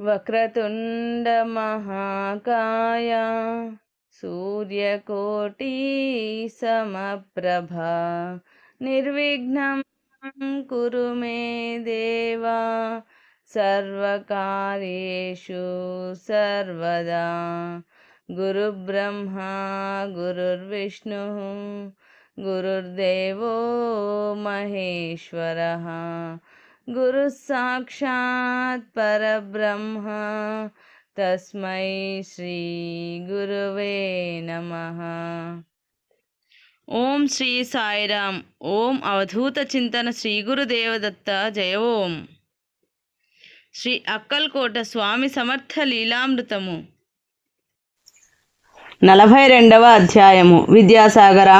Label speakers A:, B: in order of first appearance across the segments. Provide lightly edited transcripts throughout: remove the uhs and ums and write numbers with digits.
A: వక్రతుండ మహాకాయ సూర్యకోటి సమప్రభ నిర్విఘ్నం కురు మే దేవా సర్వకార్యేషు సర్వదా. గురుబ్రహ్మా గురుర్విష్ణు గురుర్దేవో మహేశ్వరః గురు సాక్షాత్ పరబ్రహ్మ తస్మై శ్రీ గురువే నమః. ఓం శ్రీ సాయిరామ్. ఓం అవధూత చింతన శ్రీ గురుదేవదత్త జయ. ఓం శ్రీ అక్కల్కోట స్వామి సమర్థ లీలామృతము. 42వ అధ్యాయము. విద్యాసాగర,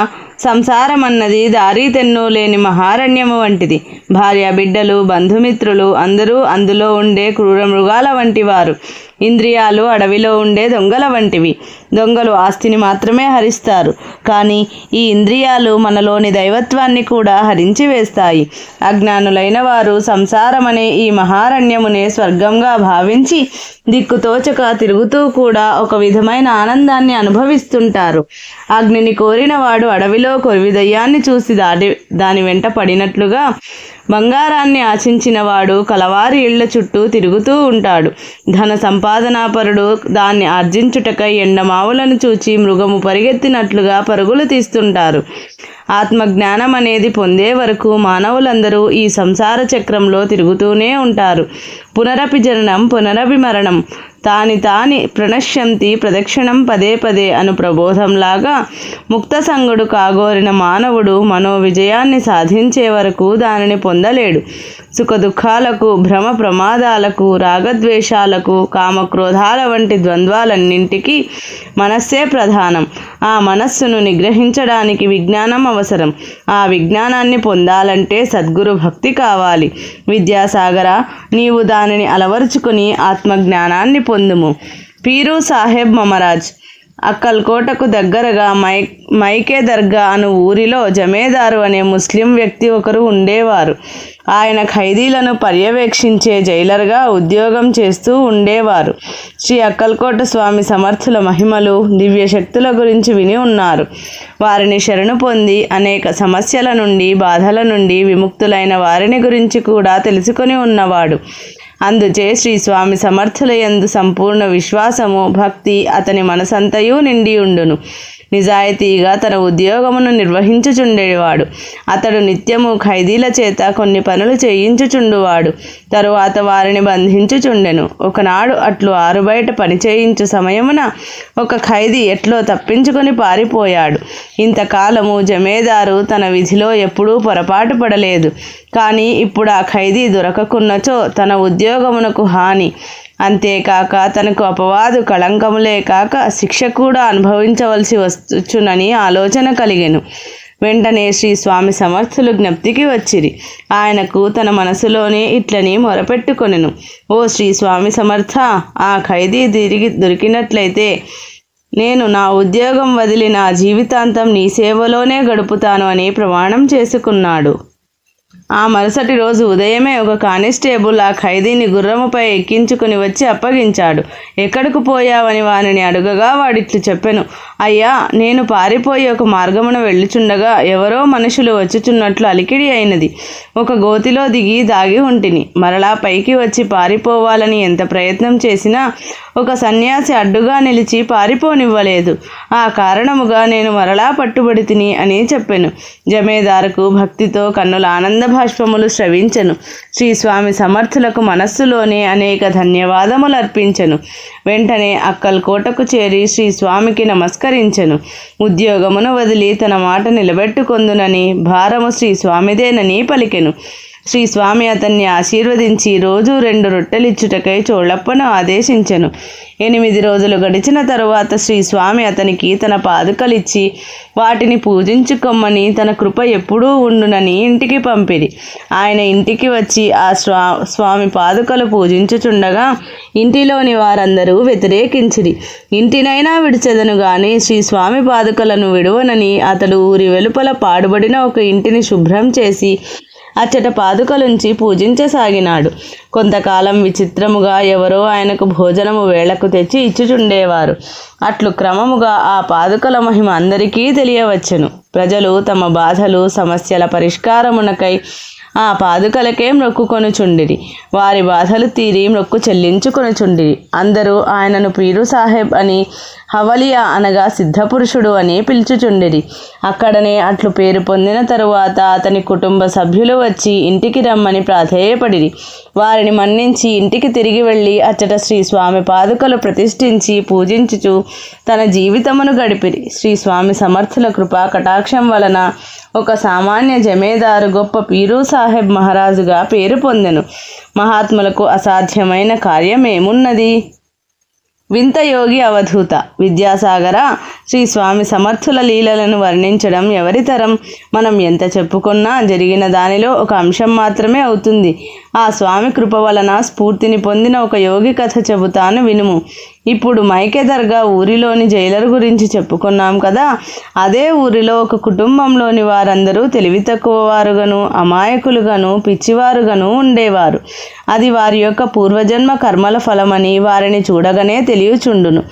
A: సంసారమన్నది దారి తెన్ను లేని మహారణ్యము వంటిది. భార్య, బిడ్డలు, బంధుమిత్రులు అందరూ అందులో ఉండే క్రూర మృగాల వంటి వారు. ఇంద్రియాలు అడవిలో ఉండే దొంగల వంటివి. దొంగలు ఆస్తిని మాత్రమే హరిస్తారు, కానీ ఈ ఇంద్రియాలు మనలోని దైవత్వాన్ని కూడా హరించి వేస్తాయి. అజ్ఞానులైన వారు సంసారమనే ఈ మహారణ్యమునే స్వర్గంగా భావించి దిక్కుతోచక తిరుగుతూ కూడా ఒక విధమైన ఆనందాన్ని అనుభవిస్తుంటారు. అగ్నిని కోరిన వాడు అడవిలో కొరివిదయ్యాన్ని చూసి దాని వెంట పడినట్లుగా బంగారాన్ని ఆశించిన వాడు కలవారి ఇళ్ల చుట్టూ తిరుగుతూ ఉంటాడు. ధన సంపాదనాపరుడు దాన్ని ఆర్జించుటకై ఎండమావులను చూచి మృగము పరిగెత్తినట్లుగా పరుగులు తీస్తుంటారు. ఆత్మజ్ఞానం అనేది పొందే వరకు మానవులందరూ ఈ సంసార చక్రంలో తిరుగుతూనే ఉంటారు. పునరపి జననం పునరపి మరణం తాని ప్రణశ్యంతి ప్రదక్షిణం పదే పదే అను ప్రబోధంలాగా ముక్త సంగుడు కాగోరిన మానవుడు మనోవిజయాన్ని సాధించే వరకు దానిని పొందలేడు. సుఖదుఖాలకు, భ్రమ ప్రమాదాలకు, రాగద్వేషాలకు, కామక్రోధాల వంటి ద్వంద్వాలన్నింటికీ మనస్సే ప్రధానం. ఆ మనస్సును నిగ్రహించడానికి విజ్ఞానం అవసరం. ఆ విజ్ఞానాన్ని పొందాలంటే సద్గురు భక్తి కావాలి. విద్యాసాగర, నీవు దానిని అలవరుచుకుని ఆత్మజ్ఞానాన్ని పొందుము. పీరు సాహెబ్ మమరాజ్. అక్కల్కోటకు దగ్గరగా మైకే దర్గా అను ఊరిలో జమేదారు అనే ముస్లిం వ్యక్తి ఒకరు ఉండేవారు. ఆయన ఖైదీలను పర్యవేక్షించే జైలర్గా ఉద్యోగం చేస్తూ ఉండేవారు. శ్రీ అక్కల్కోట స్వామి సమర్థుల మహిమలు, దివ్య శక్తుల గురించి విని ఉన్నారు. వారిని శరణు పొంది అనేక సమస్యల నుండి, బాధల నుండి విముక్తులైన వారిని గురించి కూడా తెలుసుకొని ఉన్నవాడు. అందుచే శ్రీ స్వామి సమర్థుల యందు సంపూర్ణ విశ్వాసము, భక్తి అతని మనసంతయు నిండి ఉండును. నిజాయితీగా తన ఉద్యోగమును నిర్వహించుచుండేవాడు. అతడు నిత్యము ఖైదీల చేత కొన్ని పనులు చేయించుచుండువాడు. తరువాత వారిని బంధించుచుండెను. ఒకనాడు అట్లు ఆరుబయట పని చేయించు సమయమున ఒక ఖైదీ ఎట్లో తప్పించుకొని పారిపోయాడు. ఇంతకాలము జమేదారు తన విధిలో ఎప్పుడూ పొరపాటు పడలేదు. కానీ ఇప్పుడు ఆ ఖైదీ దొరకకున్నచో తన ఉద్యోగమునకు హాని, అంతేకాక తనకు అపవాదు కళంకములే కాక శిక్ష కూడా అనుభవించవలసి వచ్చునని ఆలోచన కలిగెను. వెంటనే శ్రీ స్వామి సమర్థులు జ్ఞప్తికి వచ్చిరి. ఆయనకు తన మనసులోనే ఇట్లని మొరపెట్టుకొనెను. ఓ శ్రీ స్వామి సమర్థ, ఆ ఖైదీ తిరిగి దొరికినట్లయితే నేను నా ఉద్యోగం వదిలి నా జీవితాంతం నీ సేవలోనే గడుపుతాను అని ప్రమాణం చేసుకున్నాడు. ఆ మరుసటి రోజు ఉదయమే ఒక కానిస్టేబుల్ ఆ ఖైదీని గుర్రముపై ఎక్కించుకుని వచ్చి అప్పగించాడు. ఎక్కడకు పోయావని వానిని అడుగగా వాడిట్లు చెప్పెను. అయ్యా, నేను పారిపోయి ఒక మార్గమున వెళ్ళుచుండగా ఎవరో మనుషులు వచ్చుచున్నట్లు అలికిడి అయినది. ఒక గోతిలో దిగి దాగి ఉంటిని. మరలా పైకి వచ్చి పారిపోవాలని ఎంత ప్రయత్నం చేసినా ఒక సన్యాసి అడ్డుగా నిలిచి పారిపోనివ్వలేదు. ఆ కారణముగా నేను మరలా పట్టుబడి తిని అని చెప్పెను. జమేదారుకు భక్తితో కన్నుల ఆనంద భాష్పములు స్రవించెను. శ్రీ స్వామి సమర్థులకు మనస్సులోనే అనేక ధన్యవాదములు అర్పించెను. వెంటనే అక్కల్కోటకు చేరి శ్రీ స్వామికి నమస్కరించెను. ఉద్యోగమును వదిలి తన మాట నిలబెట్టుకొందునని, భారము శ్రీ స్వామిదేనని పలికెను. శ్రీ స్వామి అతన్ని ఆశీర్వదించి రోజు 2 రొట్టెలిచ్చుటకై చోళప్పను ఆదేశించెను. 8 రోజులు గడిచిన తరువాత శ్రీ స్వామి అతనికి తన పాదుకలిచ్చి వాటిని పూజించుకొమ్మని, తన కృప ఎప్పుడూ ఉండునని ఇంటికి పంపిరి. ఆయన ఇంటికి వచ్చి ఆ స్వామి పాదుకలు పూజించుచుండగా ఇంటిలోని వారందరూ వ్యతిరేకించిరి. ఇంటినైనా విడిచెదను గాని శ్రీ స్వామి పాదుకలను విడువనని అతడు ఊరి వెలుపల పాడుబడిన ఒక ఇంటిని శుభ్రం చేసి అచ్చట పాదుకలుంచి పూజించసాగినాడు. కొంతకాలం విచిత్రముగా ఎవరో ఆయనకు భోజనము వేళకు తెచ్చి ఇచ్చుచుండేవారు. అట్లు క్రమముగా ఆ పాదుకల మహిమ అందరికీ తెలియవచ్చెను. ప్రజలు తమ బాధలు సమస్యల పరిష్కారమునకై ఆ పాదుకలకే మ్రొక్కుకొనుచుండిరి. వారి బాధలు తీరి మ్రొక్కు చెల్లించుకొనుచుండిరి. అందరూ ఆయనను పీరు సాహెబ్ అని, హవలియా అనగా సిద్ధపురుషుడు అని పిలుచుచుండిరి. అక్కడనే అట్లు పేరు పొందిన తరువాత అతని కుటుంబ సభ్యులు వచ్చి ఇంటికి రమ్మని ప్రాధేయపడిరి. వారిని మన్నించి ఇంటికి తిరిగి వెళ్ళి అచ్చట శ్రీ స్వామి పాదుకలు ప్రతిష్ఠించి పూజించుచు తన జీవితమును గడిపిరి. శ్రీ స్వామి సమర్థుల కృపా కటాక్షం వలన ఒక సామాన్య జమేదారు గొప్ప పీరు సాహెబ్ మహారాజుగా పేరు పొందెను. మహాత్ములకు అసాధ్యమైన కార్యమేమున్నది? వింత యోగి అవధూత. విద్యాసాగర, శ్రీ స్వామి సమర్థుల లీలలను వర్ణించడం ఎవరితరం? మనం ఎంత చెప్పుకున్నా జరిగిన దానిలో ఒక అంశం మాత్రమే అవుతుంది. ఆ స్వామి కృప వలన స్ఫూర్తిని పొందిన ఒక యోగి కథ చెబుతాను వినుము. ఇప్పుడు మైకే దర్గా ఊరిలోని జైలర్ గురించి చెప్పుకున్నాం కదా. అదే ఊరిలో ఒక కుటుంబంలోని వారందరూ తెలివి తక్కువ వారుగాను, అమాయకులుగాను, పిచ్చివారుగాను ఉండేవారు. అది వారి యొక్క పూర్వజన్మ కర్మల ఫలమని వారిని చూడగానే తెలియచుండును.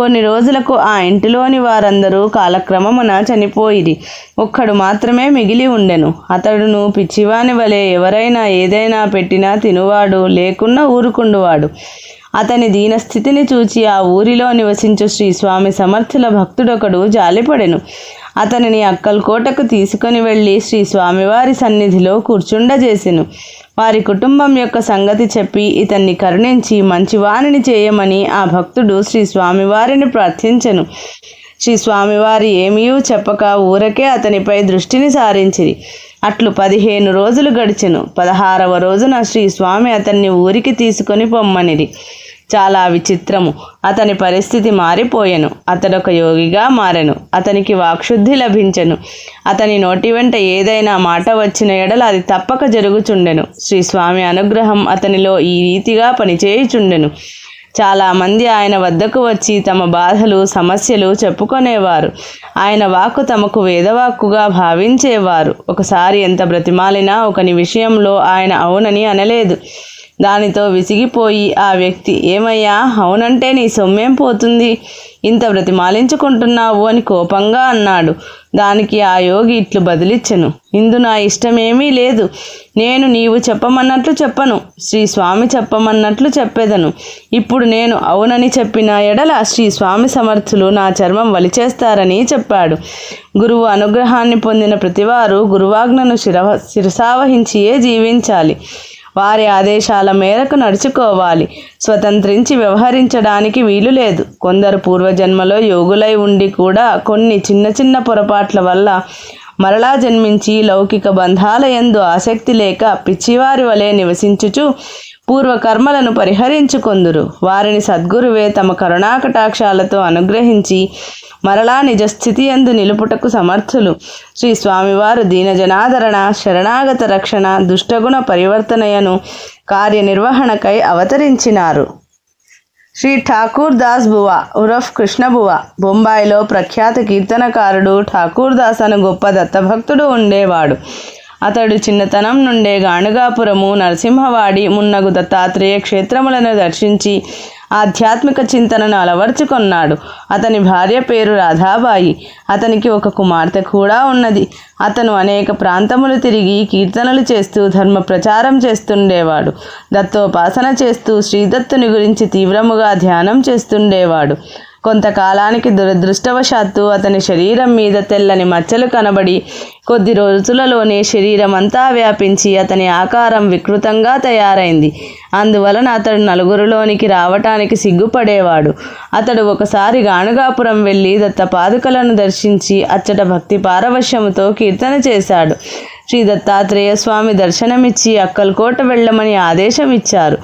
A: కొన్ని రోజులకు ఆ ఇంటిలోని వారందరూ కాలక్రమమున చనిపోయిరి. ఒక్కడు మాత్రమే మిగిలి ఉండెను. అతడును పిచ్చివాని వలె ఎవరైనా ఏదైనా పెట్టినా తినువాడు, లేకున్నా ఊరుకుండువాడు. అతని దీనస్థితిని చూచి ఆ ఊరిలో నివసించు శ్రీ స్వామి సమర్థుల భక్తుడొకడు జాలిపడెను. అతనిని అక్కల్కోటకు తీసుకొని వెళ్ళి శ్రీ స్వామివారి సన్నిధిలో కూర్చుండజేసెను. వారి కుటుంబం యొక్క సంగతి చెప్పి ఇతన్ని కరుణించి మంచివానిని చేయమని ఆ భక్తుడు శ్రీ స్వామివారిని ప్రార్థించెను. శ్రీ స్వామివారి ఏమీయూ చెప్పక ఊరకే అతనిపై దృష్టిని సారించిరి. అట్లు 15 రోజులు గడిచెను. 16వ రోజున శ్రీ స్వామి అతన్ని ఊరికి తీసుకొని పొమ్మనిరి. చాలా విచిత్రము. అతని పరిస్థితి మారిపోయెను. అతడొక యోగిగా మారెను. అతనికి వాక్శుద్ధి లభించెను. అతని నోటి వెంట ఏదైనా మాట వచ్చిన ఎడల అది తప్పక జరుగుచుండెను. శ్రీ స్వామి అనుగ్రహం అతనిలో ఈ రీతిగా పనిచేయుచుండెను. చాలామంది ఆయన వద్దకు వచ్చి తమ బాధలు సమస్యలు చెప్పుకొనేవారు. ఆయన వాక్కు తమకు వేదవాక్కుగా భావించేవారు. ఒకసారి ఎంత బ్రతిమాలినా ఒకని విషయంలో ఆయన అవునని అనలేదు. దానితో విసిగిపోయి ఆ వ్యక్తి, ఏమయ్యా, అవునంటే నీ సొమ్మేం పోతుంది, ఇంత బ్రతిమాలించుకుంటున్నావు అని కోపంగా అన్నాడు. దానికి ఆ యోగి ఇట్లు బదిలిచ్చెను, ఇందు నా ఇష్టమేమీ లేదు. నేను నీవు చెప్పమన్నట్లు చెప్పను, శ్రీ స్వామి చెప్పమన్నట్లు చెప్పేదను. ఇప్పుడు నేను అవునని చెప్పిన ఎడల శ్రీ స్వామి సమర్థులు నా చర్మం వలిచేస్తారని చెప్పాడు. గురువు అనుగ్రహాన్ని పొందిన ప్రతివారు గురువాజ్ఞను శిరసావహించియే జీవించాలి. వారి ఆదేశాల మేరకు నడుచుకోవాలి. స్వతంత్రించి వ్యవహరించడానికి వీలు లేదు. కొందరు పూర్వజన్మలో యోగులై ఉండి కూడా కొన్ని చిన్న చిన్న పొరపాట్ల వల్ల మరలా జన్మించి లౌకిక బంధాల యందు ఆసక్తి లేక పిచ్చివారి వలె నివసించుచు పూర్వకర్మలను పరిహరించుకొందురు. వారిని సద్గురువే తమ కరుణాకటాక్షాలతో అనుగ్రహించి మరలా నిజస్థితి యందు నిలుపుటకు సమర్థులు. శ్రీ స్వామివారు దీనజనాదరణ, శరణాగత రక్షణ, దుష్టగుణ పరివర్తనయను కార్యనిర్వహణకై అవతరించినారు. శ్రీ ఠాకూర్ దాస్ బువా ఉరఫ్ కృష్ణబువా బొంబాయిలో ప్రఖ్యాత కీర్తనకారుడు ఠాకూర్ దాస్ అను గొప్ప దత్తభక్తుడు ఉండేవాడు. అతడు చిన్నతనం నుండే గాణగాపురము, నరసింహవాడి మున్నగు దత్తాత్రేయ క్షేత్రములను దర్శించి ఆధ్యాత్మిక చింతనను అలవర్చుకొన్నాడు. అతని భార్య పేరు రాధాబాయి. అతనికి ఒక కుమార్తె కూడా ఉన్నది. అతను అనేక ప్రాంతములు తిరిగి కీర్తనలు చేస్తూ ధర్మ ప్రచారం చేస్తుండేవాడు. దత్తోపాసన చేస్తూ శ్రీదత్తుని గురించి తీవ్రముగా ధ్యానం చేస్తుండేవాడు. కొంతకాలానికి దురదృష్టవశాత్తు అతని శరీరం మీద తెల్లని మచ్చలు కనబడి కొద్ది రోజులలోనే శరీరం అంతా వ్యాపించి అతని ఆకారం వికృతంగా తయారైంది. అందువలన అతడు నలుగురిలోనికి రావటానికి సిగ్గుపడేవాడు. అతడు ఒకసారి గాణగాపురం వెళ్ళి దత్తపాదుకలను దర్శించి అచ్చట భక్తి పారవశ్యముతో కీర్తన చేశాడు. శ్రీ దత్తాత్రేయ స్వామి దర్శనమిచ్చి అక్కల్కోట వెళ్ళమని ఆదేశం ఇచ్చారు.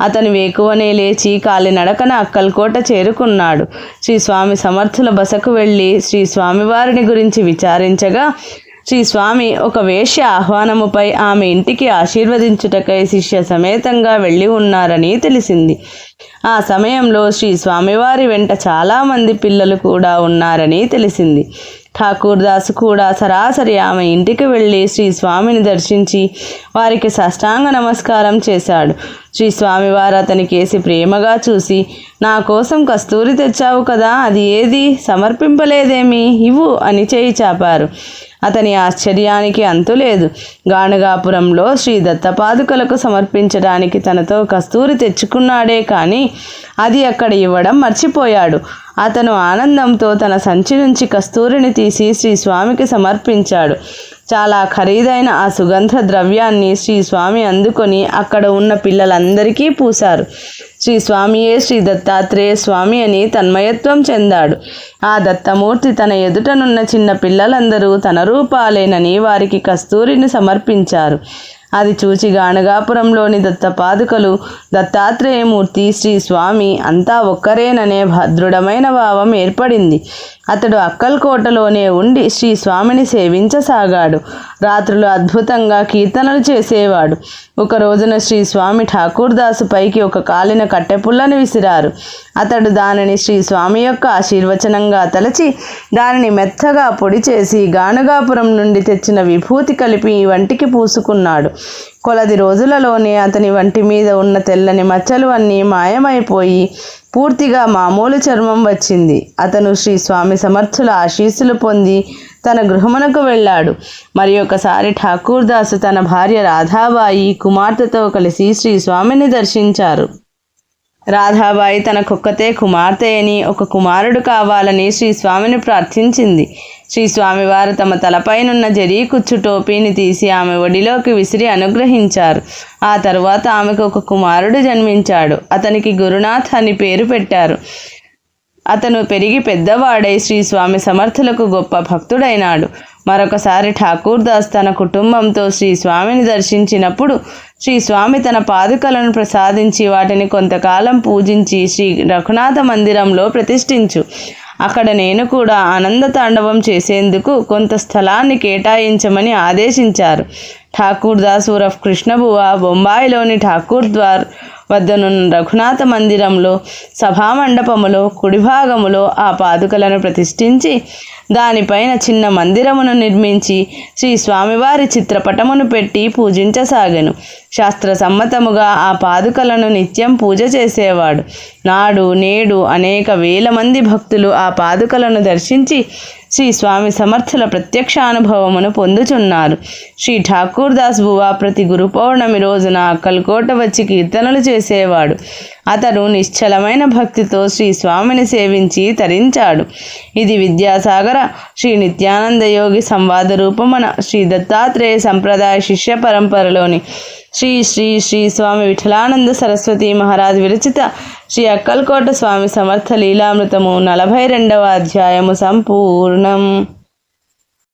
A: అతను వేకువనే లేచి కాలినడకన అక్కల్కోట చేరుకున్నాడు. శ్రీ స్వామి సమర్థుల బసకు వెళ్ళి శ్రీ స్వామివారిని గురించి విచారించగా శ్రీ స్వామి ఒక వేశ్య ఆహ్వానముపై ఆమె ఇంటికి ఆశీర్వదించుటకై శిష్య సమేతంగా వెళ్ళి ఉన్నారని తెలిసింది. ఆ సమయంలో శ్రీ స్వామివారి వెంట చాలామంది పిల్లలు కూడా ఉన్నారని తెలిసింది. ఠాకూర్ దాస్ కూడా సరాసరి ఆమె ఇంటికి వెళ్ళి శ్రీ స్వామిని దర్శించి వారికి సాష్టాంగ నమస్కారం చేశాడు. శ్రీ స్వామివారు అతని కేసి ప్రేమగా చూసి, నా కోసం కస్తూరి తెచ్చావు కదా, అది ఏది, సమర్పింపలేదేమి, ఇవ్వు అని చేయి చాపారు. అతని ఆశ్చర్యానికి అంతులేదు. గాణగాపురంలో శ్రీ దత్తపాదుకలకు సమర్పించడానికి తనతో కస్తూరి తెచ్చుకున్నాడే కానీ అది అక్కడ ఇవ్వడం మర్చిపోయాడు. అతను ఆనందంతో తన సంచి నుంచి కస్తూరిని తీసి శ్రీ స్వామికి సమర్పించాడు. చాలా ఖరీదైన ఆ సుగంధ ద్రవ్యాన్ని శ్రీ స్వామి అందుకొని అక్కడ ఉన్న పిల్లలందరికీ పూశారు. శ్రీ స్వామియే శ్రీ దత్తాత్రేయ స్వామి అని తన్మయత్వం చెందాడు. ఆ దత్తమూర్తి తన ఎదుటనున్న చిన్న పిల్లలందరూ తన రూపాలేనని వారికి కస్తూరిని సమర్పించారు. అది చూచి గాణగాపురంలోని దత్తపాదుకలు, దత్తాత్రేయమూర్తి, శ్రీ స్వామి అంతా ఒక్కరేననే దృఢమైన భావం ఏర్పడింది. అతడు అక్కల్కోటలోనే ఉండి శ్రీ స్వామిని సేవించసాగాడు. రాత్రులు అద్భుతంగా కీర్తనలు చేసేవాడు. ఒక రోజున శ్రీ స్వామి ఠాకూర్ దాసు పైకి ఒక కాలిన కట్టెపుల్లను విసిరారు. అతడు దానిని శ్రీ స్వామి యొక్క ఆశీర్వచనంగా తలచి దానిని మెత్తగా పొడి చేసి గాణగాపురం నుండి తెచ్చిన విభూతి కలిపి వంటికి పూసుకున్నాడు. కొలది రోజులలోనే అతని వంటి మీద ఉన్న తెల్లని మచ్చలు అన్నీ మాయమైపోయి పూర్తిగా మామూలు చర్మం వచ్చింది. అతను శ్రీ స్వామి సమర్థుల ఆశీస్సులు పొంది తన గృహమునకు వెళ్ళాడు. మరి ఒకసారి ఠాకూర్ దాసు తన భార్య రాధాబాయి కుమార్తెతో కలిసి శ్రీ స్వామిని దర్శించారు. రాధాబాయి తనకొక్కతే కుమార్తె అని, ఒక కుమారుడు కావాలని శ్రీ స్వామిని ప్రార్థించింది. శ్రీ స్వామివారు తమ తలపైనున్న జరీ కుచ్చు టోపీని తీసి ఆమె ఒడిలోకి విసిరి అనుగ్రహించారు. ఆ తరువాత ఆమెకు ఒక కుమారుడు జన్మించాడు. అతనికి గురునాథ్ అని పేరు పెట్టారు. అతను పెరిగి పెద్దవాడై శ్రీ స్వామి సమర్థులకు గొప్ప భక్తుడైనాడు. మరొకసారి ఠాకూర్ దాస్ తన కుటుంబంతో శ్రీ స్వామిని దర్శించినప్పుడు శ్రీ స్వామి తన పాదుకలను ప్రసాదించి వాటిని కొంతకాలం పూజించి శ్రీ రఘునాథ మందిరంలో ప్రతిష్ఠించు, అక్కడ నేను కూడా ఆనంద తాండవం చేసేందుకు కొంత స్థలాన్ని కేటాయించమని ఆదేశించారు. ఠాకూర్ దాస్ ఉరఫ్ కృష్ణబువ బొంబాయిలోని ఠాకూర్ ద్వార్ వద్దనున్న రఘునాథ మందిరంలో సభామండపములో కుడిభాగములో ఆ పాదుకలను ప్రతిష్ఠించి దానిపైన చిన్న మందిరమును నిర్మించి శ్రీ స్వామివారి చిత్రపటమును పెట్టి పూజించసాగెను. శాస్త్ర సమ్మతముగా ఆ పాదుకలను నిత్యం పూజ చేసేవాడు. నాడు నేడు అనేక వేల మంది భక్తులు ఆ పాదుకలను దర్శించి శ్రీ స్వామి సమర్థుల ప్రత్యక్షానుభవమును పొందుచున్నారు. శ్రీ ఠాకూర్ దాస్ బువా ప్రతి గురు పౌర్ణమి రోజున అక్కల్కోట వచ్చి కీర్తనలు చేసేవాడు. అతడు నిశ్చలమైన భక్తితో శ్రీ స్వామిని సేవించి తరించాడు. ఇది విద్యాసాగర శ్రీ నిత్యానంద యోగి సంవాద రూపమున శ్రీ దత్తాత్రేయ సంప్రదాయ శిష్య పరంపరలోని శ్రీ శ్రీ శ్రీ స్వామి విఠలానంద సరస్వతి మహారాజ్ విరచిత శ్రీ అక్కల్కోట స్వామి సమర్థ లీలామృతము 42వ అధ్యాయము సంపూర్ణం.